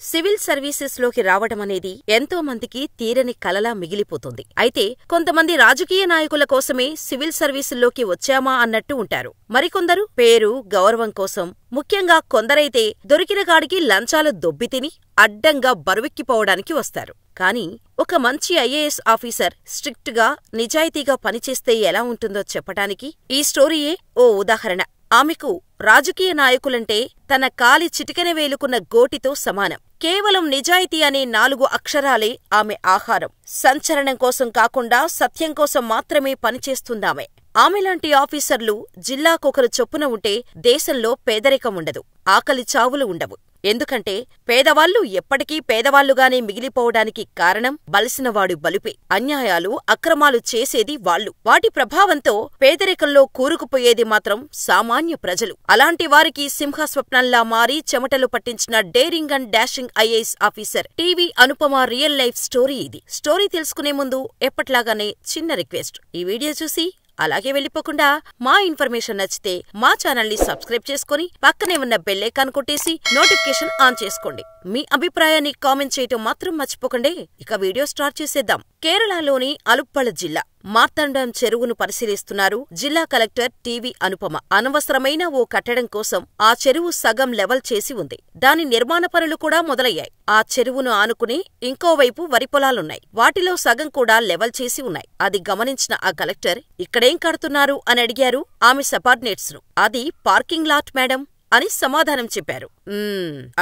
Civil సర్వీసెస్లోకి రావటమనేది ఎంతో మందికి తీరని కలలా మిగిలిపోతుంది. అయితే కొంతమంది రాజకీయ నాయకుల కోసమే సివిల్ సర్వీసుల్లోకి వచ్చామా అన్నట్టు ఉంటారు. మరికొందరు పేరు, గౌరవం కోసం, ముఖ్యంగా కొందరైతే దొరికిన కాడికి లంచాలు దొబ్బితిని అడ్డంగా బరువెక్కిపోవడానికి వస్తారు. కానీ ఒక మంచి ఐఏఎస్ ఆఫీసర్ స్ట్రిక్ట్ గా, నిజాయితీగా పనిచేస్తే ఎలా ఉంటుందో చెప్పటానికి ఈ స్టోరీయే ఓ ఉదాహరణ. ఆమెకు రాజకీయ నాయకులంటే తన కాలి చిటికెన వేలుకున్న గోటితో సమానం. కేవలం నిజాయితీ అనే 4 అక్షరాలే ఆమె ఆహారం. సంచలనం కోసం కాకుండా సత్యం కోసం మాత్రమే పనిచేస్తుందామె. ఆమెలాంటి ఆఫీసర్లు జిల్లాకొకరు చొప్పున ఉంటే దేశంలో పేదరికం ఉండదు, ఆకలి చావులు ఉండవు. ఎందుకంటే పేదవాళ్లు ఎప్పటికీ పేదవాళ్లుగానే మిగిలిపోవడానికి కారణం బలిసినవాడు బలుపే. అన్యాయాలు, అక్రమాలు చేసేది వాళ్లు. వాటి ప్రభావంతో పేదరికంలో కూరుకుపోయేది మాత్రం సామాన్య ప్రజలు. అలాంటి వారికి సింహస్వప్నంలా మారి చెమటలు పట్టించిన daring and dashing IAS officer TV Anupama real life story ఇది. స్టోరీ తెలుసుకునే ముందు ఎప్పట్లాగానే చిన్న రిక్వెస్ట్, ఈ వీడియో చూసి అలాగే వెళ్ళిపోకుండా మా ఇన్ఫర్మేషన్ నచ్చితే మా ఛానల్ని సబ్స్క్రైబ్ చేసుకుని పక్కనే ఉన్న బెల్ ఐకాన్ కొట్టేసి నోటిఫికేషన్ ఆన్ చేసుకోండి. మీ అభిప్రాయాన్ని కామెంట్ చేయటం మాత్రం మర్చిపోకండి. ఇక వీడియో స్టార్ట్ చేసేద్దాం. కేరళలోని అలుప్పళ జిల్లా మార్తాండం చెరువును పరిశీలిస్తున్నారు జిల్లా కలెక్టర్ టీవీ అనుపమ. అనవసరమైన ఓ కట్టడం కోసం ఆ చెరువు సగం లెవెల్ చేసి ఉంది. దాని నిర్మాణ పనులు కూడా మొదలయ్యాయి. ఆ చెరువును ఆనుకుని ఇంకోవైపు వరి పొలాలున్నాయి. వాటిలో సగం కూడా లెవెల్ చేసి ఉన్నాయి. అది గమనించిన ఆ కలెక్టర్ ఇక్కడేం కడుతున్నారు అని అడిగారు ఆమె సబార్డినేట్స్ ను. అది పార్కింగ్ లాట్ మేడం అని సమాధానం చెప్పారు.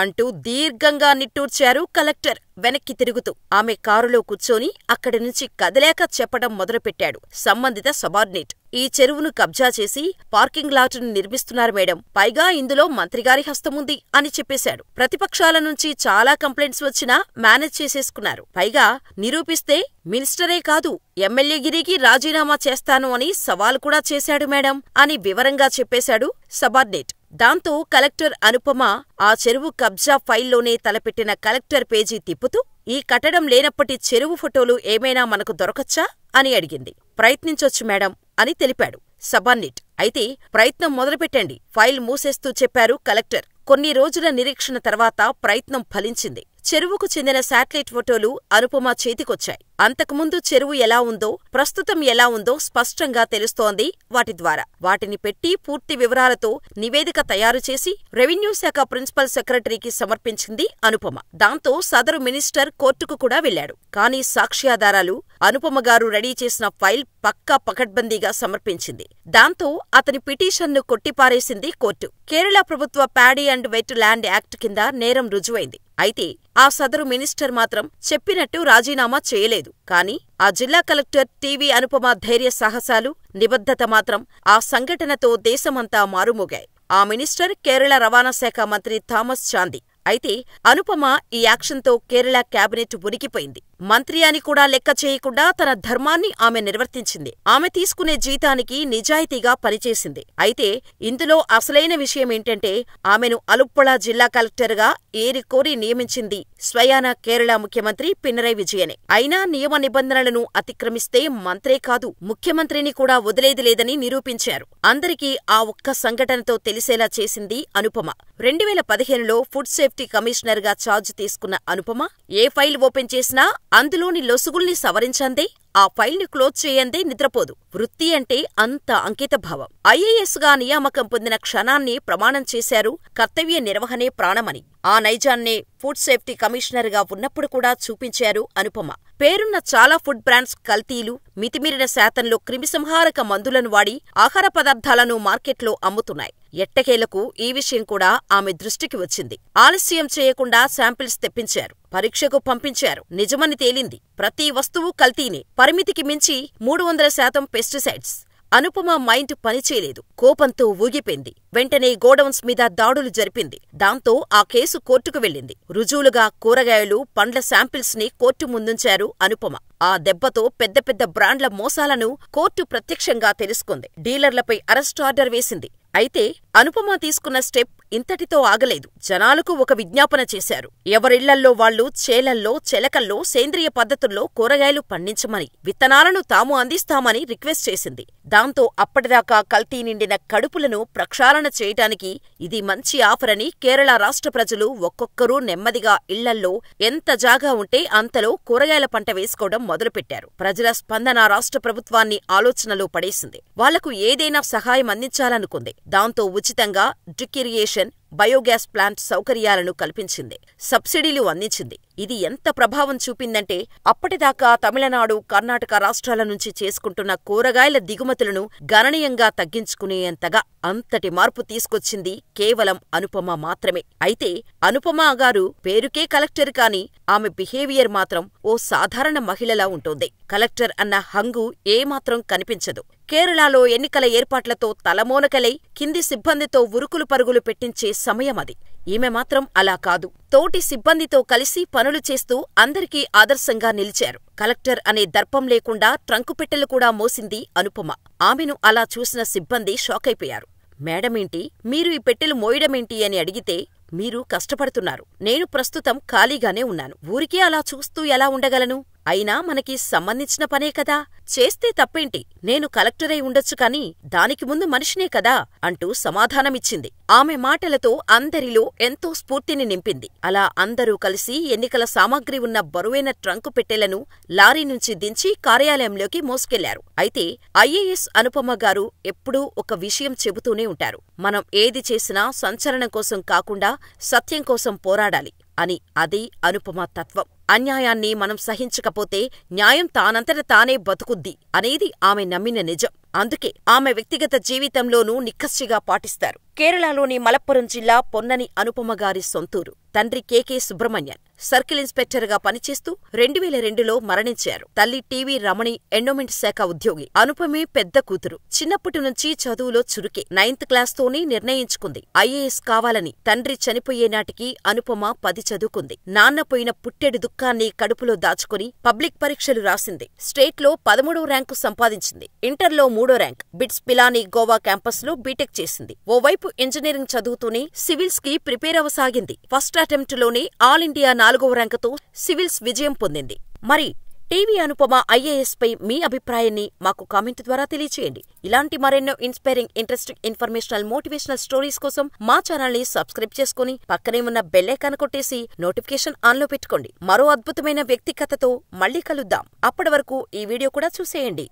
అంటూ దీర్ఘంగా నిట్టూర్చారు కలెక్టర్ వెనక్కి తిరుగుతూ. ఆమె కారులో కూర్చొని అక్కడి నుంచి కదలేక చెప్పడం మొదలుపెట్టాడు సంబంధిత సబార్డినేట్. ఈ చెరువును కబ్జా చేసి పార్కింగ్ లాటును నిర్మిస్తున్నారు మేడం, పైగా ఇందులో మంత్రిగారి హస్తముంది అని చెప్పేశాడు. ప్రతిపక్షాల నుంచి చాలా కంప్లైంట్స్ వచ్చినా మేనేజ్ చేసేసుకున్నారు. పైగా నిరూపిస్తే మినిస్టరే కాదు, ఎమ్మెల్యేగిరికి రాజీనామా చేస్తాను అని సవాల్ కూడా చేశాడు మేడం అని వివరంగా చెప్పేశాడు సబార్డినేట్. దాంతో కలెక్టర్ అనుపమ ఆ చెరువు కబ్జా ఫైల్లోనే తలపెట్టిన కలెక్టర్ పేజీ తిప్పుతూ, ఈ కట్టడం లేనప్పటి చెరువు ఫోటోలు ఏమైనా మనకు దొరకచ్చా అని అడిగింది. ప్రయత్నించొచ్చు మేడం అని తెలిపాడు సబార్డినేట్. అయితే ప్రయత్నం మొదలుపెట్టండి, ఫైల్ మూసేస్తూ చెప్పారు కలెక్టర్. కొన్ని రోజుల నిరీక్షణ తర్వాత ప్రయత్నం ఫలించింది. చెరువుకు చెందిన శాటిలైట్ ఫోటోలు అనుపమ చేతికొచ్చాయి. అంతకుముందు చెరువు ఎలా ఉందో, ప్రస్తుతం ఎలా ఉందో స్పష్టంగా తెలుస్తోంది వాటి ద్వారా. వాటిని పెట్టి పూర్తి వివరాలతో నివేదిక తయారు చేసి రెవెన్యూ శాఖ ప్రిన్సిపల్ సెక్రటరీకి సమర్పించింది అనుపమ. దాంతో సదరు మినిస్టర్ కోర్టుకు కూడా వెళ్లాడు. కానీ సాక్ష్యాధారాలు అనుపమ గారు రెడీ చేసిన ఫైల్ పక్కా పకడ్బందీగా సమర్పించింది. దాంతో అతని పిటిషన్ను కొట్టిపారేసింది కోర్టు. కేరళ ప్రభుత్వ paddy and wetland act కింద నేరం రుజువైంది. అయితే ఆ సదరు మినిస్టర్ మాత్రం చెప్పినట్టు రాజీనామా చేయలేదు. కానీ ఆ జిల్లా కలెక్టర్ టీవీ అనుపమ ధైర్య సాహసాలు, నిబద్ధత మాత్రం ఆ సంఘటనతో దేశమంతా మారుమోగాయి. ఆ మినిస్టర్ కేరళ రవాణా శాఖ మంత్రి థామస్ చాందీ. అయితే అనుపమ ఈ యాక్షన్తో కేరళ క్యాబినెట్ ఉనికిపోయింది. మంత్రి అని కూడా లెక్క చేయకుండా తన ధర్మాన్ని ఆమె నిర్వర్తించింది. ఆమె తీసుకునే జీతానికి నిజాయితీగా పనిచేసింది. అయితే ఇందులో అసలైన విషయమేంటంటే ఆమెను అలుప్పళ జిల్లా కలెక్టర్గా ఏరికోరి నియమించింది స్వయాన కేరళ ముఖ్యమంత్రి పినరై విజయనే. అయినా నియమ నిబంధనలను అతిక్రమిస్తే మంత్రే కాదు, ముఖ్యమంత్రిని కూడా వదిలేది లేదని నిరూపించారు. అందరికీ ఆ ఒక్క సంఘటనతో తెలిసేలా చేసింది అనుపమ. 2015లో ఫుడ్ సేఫ్టీ కమిషనర్ గా ఛార్జ్ తీసుకున్న అనుపమ ఏ ఫైల్ ఓపెన్ చేసినా అందులోని లొసుగుల్ని సవరించందే, ఆ ఫైల్ని క్లోజ్ చేయందే నిద్రపోదు. వృత్తి అంటే అంత అంకితభావం. ఐఏఎస్ గా నియామకం పొందిన క్షణాన్ని ప్రమాణం చేశారు కర్తవ్య నిర్వహణే ప్రాణమని. ఆ నైజాన్నే ఫుడ్ సేఫ్టీ కమిషనర్ గా ఉన్నప్పుడు కూడా చూపించారు అనుపమ. పేరున్న చాలా ఫుడ్ బ్రాండ్స్ కల్తీలు, మితిమీరిన శాతంలో క్రిమిసంహారక మందులను వాడి ఆహార పదార్థాలను మార్కెట్లో అమ్ముతున్నాయి. ఎట్టకేలకు ఈ విషయం కూడా ఆమె దృష్టికి వచ్చింది. ఆలస్యం చేయకుండా శాంపిల్స్ తెప్పించారు, పరీక్షకు పంపించారు. నిజమని తేలింది. ప్రతి వస్తువు కల్తీనే, పరిమితికి మించి 300% పెస్టిసైడ్స్. అనుపమ మైండ్ పనిచేయలేదు. కోపంతో ఊగిపోయింది. వెంటనే గోడౌన్స్ మీద దాడులు జరిపింది. దాంతో ఆ కేసు కోర్టుకు వెళ్ళింది. రుజువులుగా కూరగాయలు, పండ్ల శాంపిల్స్ ని కోర్టు ముందుంచారు అనుపమ. ఆ దెబ్బతో పెద్ద పెద్ద బ్రాండ్ల మోసాలను కోర్టు ప్రత్యక్షంగా తెలుసుకుంది. డీలర్లపై అరెస్ట్ ఆర్డర్ వేసింది. అయితే అనుపమ తీసుకున్న స్టెప్ ఇంతటితో ఆగలేదు. జనాలకు ఒక విజ్ఞాపన చేశారు. ఎవరిళ్లల్లో వాళ్లు చేలల్లో, చెలకల్లో సేంద్రియ పద్ధతుల్లో కూరగాయలు పండించమని, విత్తనాలను తాము అందిస్తామని రిక్వెస్ట్ చేసింది. దాంతో అప్పటిదాకా కల్తీ నిండిన కడుపులను ప్రక్షాళన చేయటానికి ఇది మంచి ఆఫర్ అని కేరళ రాష్ట్ర ప్రజలు ఒక్కొక్కరూ నెమ్మదిగా ఇళ్లల్లో ఎంత జాగా ఉంటే అంతలో కూరగాయల పంట వేసుకోవడం మొదలుపెట్టారు. ప్రజల స్పందన రాష్ట్ర ప్రభుత్వాన్ని ఆలోచనలో పడేసింది. వాళ్లకు ఏదైనా సహాయం అందించాలనుకుంది. దాంతో ఉచితంగా డ్రిప్ ఇరిగేషన్, బయోగ్యాస్ ప్లాంట్ సౌకర్యాలను కల్పించింది. సబ్సిడీలు అందించింది. ఇది ఎంత ప్రభావం చూపిందంటే అప్పటిదాకా తమిళనాడు, కర్ణాటక రాష్ట్రాల నుంచి చేసుకుంటున్న కూరగాయల దిగుమతులను గణనీయంగా తగ్గించుకునేంతగా అంతటి మార్పు తీసుకొచ్చింది కేవలం అనుపమ మాత్రమే. అయితే అనుపమ గారు పేరుకే కలెక్టర్ కాని ఆమె బిహేవియర్ మాత్రం ఓ సాధారణ మహిళలా ఉంటుంది. కలెక్టర్ అన్న హంగు ఏమాత్రం కనిపించదు. కేరళలో ఎన్నికల ఏర్పాట్లతో తలమోనకలై కింది సిబ్బందితో ఉరుకులు పరుగులు పెట్టించే సమయమది. ఈమె మాత్రం అలా కాదు. తోటి సిబ్బందితో కలిసి పనులు చేస్తూ అందరికీ ఆదర్శంగా నిలిచారు. కలెక్టర్ అనే దర్పం లేకుండా ట్రంకుపెట్టెలు కూడా మోసింది అనుపమ. ఆమెను అలా చూసిన సిబ్బంది షాకైపోయారు. మేడమేంటి, మీరు ఈ పెట్టెలు మోయడమేంటి అని అడిగితే, మీరు కష్టపడుతున్నారు, నేను ప్రస్తుతం ఖాళీగానే ఉన్నాను, ఊరికే అలా చూస్తూ ఎలా ఉండగలను? అయినా మనకి సంబంధించిన పనే కదా, చేస్తే తప్పేంటి, నేను కలెక్టరై ఉండొచ్చు కాని దానికి ముందు మనిషినే కదా అంటూ సమాధానమిచ్చింది. ఆమె మాటలతో అందరిలో ఎంతో స్ఫూర్తిని నింపింది. అలా అందరూ కలిసి ఎన్నికల సామాగ్రి ఉన్న బరువైన ట్రంకు పెట్టెలను లారీ నుంచి దించి కార్యాలయంలోకి మోసుకెళ్లారు. అయితే ఐఏఎస్ అనుపమ గారు ఎప్పుడూ ఒక విషయం చెబుతూనే ఉంటారు. మనం ఏది చేసినా సంచలనం కోసం కాకుండా సత్యం కోసం పోరాడాలి అని. అది అనుపమ తత్వం. అన్యాయాన్ని మనం సహించకపోతే న్యాయం తానంతట తానే బతుకుద్ది అనేది ఆమె నమ్మిన నిజం. అందుకే ఆమె వ్యక్తిగత జీవితంలోనూ నిక్కచ్చిగా పాటిస్తారు. కేరళలోని మలప్పురం జిల్లా పొన్నని అనుపమ గారి సొంతూరు. తండ్రి కె.కె. సుబ్రహ్మణ్యన్ సర్కిల్ ఇన్స్పెక్టర్గా పనిచేస్తూ 2002లో మరణించారు. తల్లి టి.వి. రమణి ఎండోమెంట్ శాఖ ఉద్యోగి. అనుపమే పెద్ద కూతురు. చిన్నప్పటి నుంచి చదువులో చురుకే. 9th క్లాస్తోనే నిర్ణయించుకుంది ఐఏఎస్ కావాలని. తండ్రి చనిపోయే నాటికి అనుపమ 10 చదువుకుంది. నాన్న పోయిన పుట్టెడు దుఃఖాన్ని కడుపులో దాచుకుని పబ్లిక్ పరీక్షలు రాసింది. స్టేట్లో 13వ ర్యాంకు సంపాదించింది. ఇంటర్లో 3వ ర్యాంక్. బిట్స్ పిలానీ గోవా క్యాంపస్లో బీటెక్ చేసింది. ఓవైపు ఇంజనీరింగ్ చదువుతూనే సివిల్స్ కి ప్రిపేర్ అవసాగింది. ఫస్ట్ అటెంప్ట్ లోనే ఆల్ ఇండియా 4వ ర్యాంకుతో సివిల్స్ విజయం పొందింది. మరి టీవీ అనుపమ ఐఏఎస్ పై మీ అభిప్రాయాన్ని మాకు కామెంట్ ద్వారా తెలియచేయండి. ఇలాంటి మరెన్నో inspiring, interesting, informational, motivational stories కోసం మా ఛానల్ ని సబ్స్క్రైబ్ చేసుకుని పక్కనే ఉన్న బెల్ ఐకాన్ కొట్టేసి నోటిఫికేషన్ ఆన్లో పెట్టుకోండి. మరో అద్భుతమైన వ్యక్తికథతో మళ్ళీ కలుద్దాం. అప్పటి వరకు ఈ వీడియో కూడా చూసేయండి.